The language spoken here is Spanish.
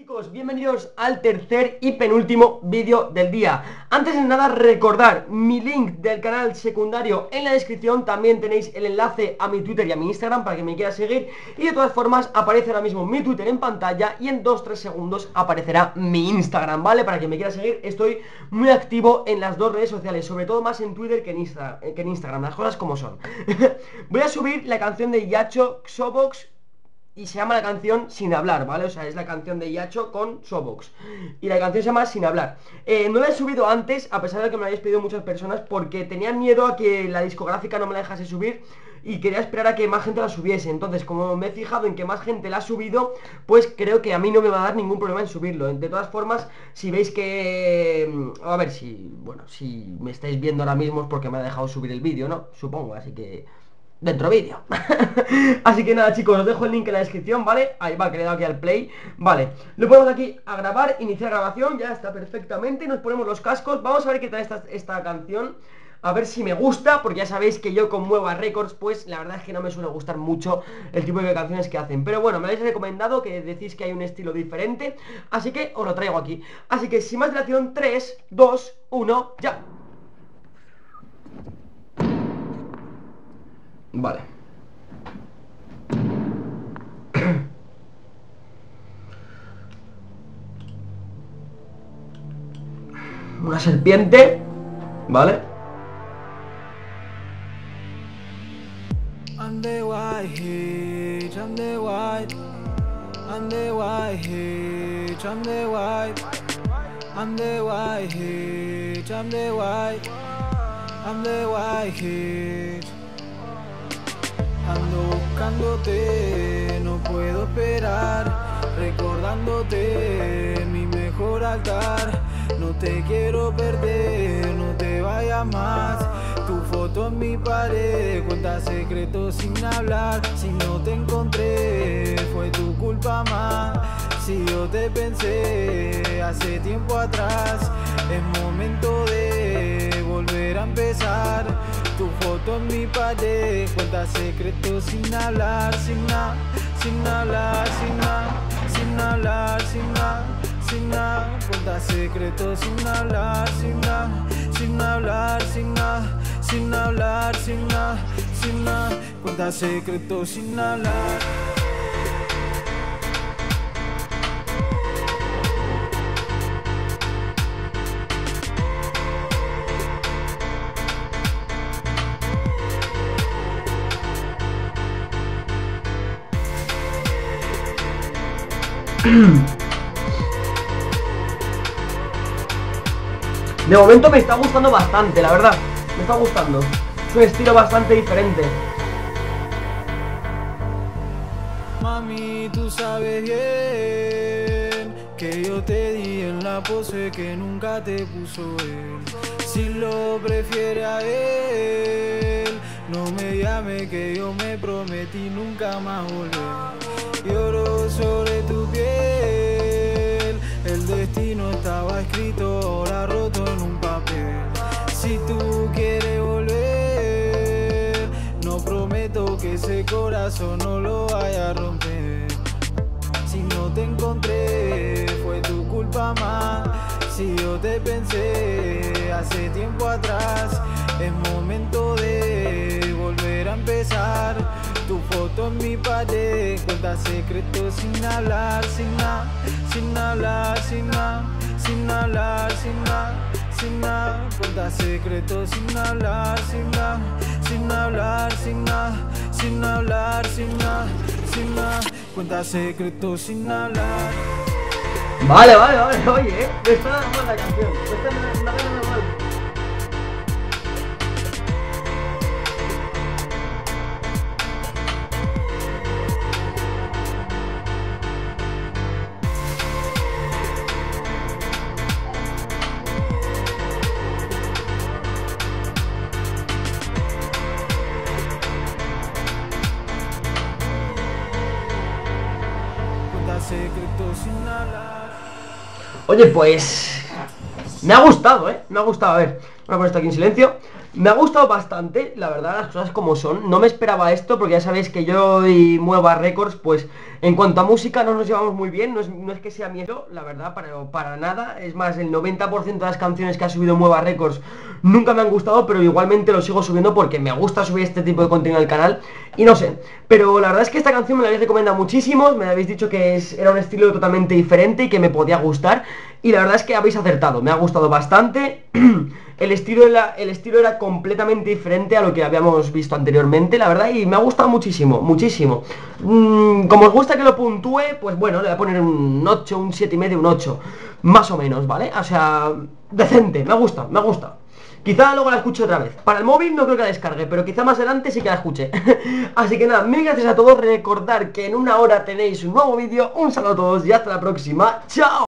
Chicos, bienvenidos al tercer y penúltimo vídeo del día. Antes de nada, recordar mi link del canal secundario en la descripción. También tenéis el enlace a mi Twitter y a mi Instagram para que me quieras seguir. Y de todas formas aparece ahora mismo mi Twitter en pantalla y en 2-3 segundos aparecerá mi Instagram, ¿vale? Para que me quieras seguir. Estoy muy activo en las dos redes sociales, sobre todo más en Twitter que en Instagram, las cosas como son. Voy a subir la canción de Yacho Xobox y se llama la canción Sin Hablar, ¿vale? O sea, es la canción de Yacho con Xobox y la canción se llama Sin Hablar. No la he subido antes, a pesar de que me la habéis pedido muchas personas, porque tenía miedo a que la discográfica no me la dejase subir y quería esperar a que más gente la subiese. Entonces, como me he fijado en que más gente la ha subido, pues creo que a mí no me va a dar ningún problema en subirlo. De todas formas, si veis que... A ver, si me estáis viendo ahora mismo es porque me ha dejado subir el vídeo, ¿no? Supongo, así que... dentro vídeo. Así que nada, chicos, os dejo el link en la descripción, ¿vale? Ahí va, que le he dado aquí al play. Vale, lo ponemos aquí a grabar, iniciar grabación. Ya está perfectamente, nos ponemos los cascos. Vamos a ver qué tal esta canción. A ver si me gusta, porque ya sabéis que yo con Mueva Records, pues la verdad es que no me suele gustar mucho el tipo de canciones que hacen. Pero bueno, me habéis recomendado, que decís que hay un estilo diferente, así que os lo traigo aquí. Así que sin más dilación, 3, 2, 1, ya. Vale. Una serpiente. Vale. I'm the white hitch, I'm the white, I'm the white hitch, I'm the white, I'm the white hitch, I'm the white, I'm the white hitch. Ando buscándote, no puedo esperar, recordándote mi mejor altar. No te quiero perder, no te vayas más. Tu foto en mi pared, cuenta secretos sin hablar. Si no te encontré, fue tu culpa más. Si yo te pensé hace tiempo atrás, es momento de volver a empezar. Tu foto en mi pared, cuenta secretos sin hablar, sin hablar, sin hablar, sin hablar, sin nada, cuenta secretos sin hablar, sin hablar, sin hablar, cuenta secretos sin hablar. De momento me está gustando bastante, la verdad. Me está gustando. Es un estilo bastante diferente. Mami, tú sabes bien que yo te di en la pose que nunca te puso él. Si lo prefiere a él, no me llame que yo me prometí nunca más volver. Lloro sobre tu piel, el destino estaba escrito, ahora roto en un papel. Si tú quieres volver, no prometo que ese corazón no lo vaya a romper. Si no te encontré, fue tu culpa más. Si yo te pensé hace tiempo atrás, es momento de volver a empezar. Tu foto en mi pared, cuenta secretos sin hablar, sin hablar, sin hablar, cuenta secretos sin hablar, sin hablar, cuenta secretos sin hablar. Vale, oye, me está dando mal la canción. Me está dando mal. Secretos sin hablar. Oye, pues... me ha gustado, me ha gustado. A ver, voy a poner esto aquí en silencio. Me ha gustado bastante, la verdad, las cosas como son. No me esperaba esto, porque ya sabéis que yo y Mueva Records, pues en cuanto a música no nos llevamos muy bien. No es que sea miedo, la verdad, para nada. Es más, el 90% de las canciones que ha subido Mueva Records nunca me han gustado, pero igualmente lo sigo subiendo porque me gusta subir este tipo de contenido al canal. Y no sé, pero la verdad es que esta canción me la habéis recomendado muchísimos. Me habéis dicho que era un estilo totalmente diferente y que me podía gustar. Y la verdad es que habéis acertado, me ha gustado bastante. El estilo era completamente diferente a lo que habíamos visto anteriormente, la verdad, y me ha gustado muchísimo, muchísimo. Como os gusta que lo puntúe, pues bueno, le voy a poner un 8, un 7,5, un 8, más o menos, ¿vale? O sea, decente, me gusta, me gusta. Quizá luego la escuche otra vez. Para el móvil no creo que la descargue, pero quizá más adelante sí que la escuche. Así que nada, mil gracias a todos. Recordar que en una hora tenéis un nuevo vídeo. Un saludo a todos y hasta la próxima. ¡Chao!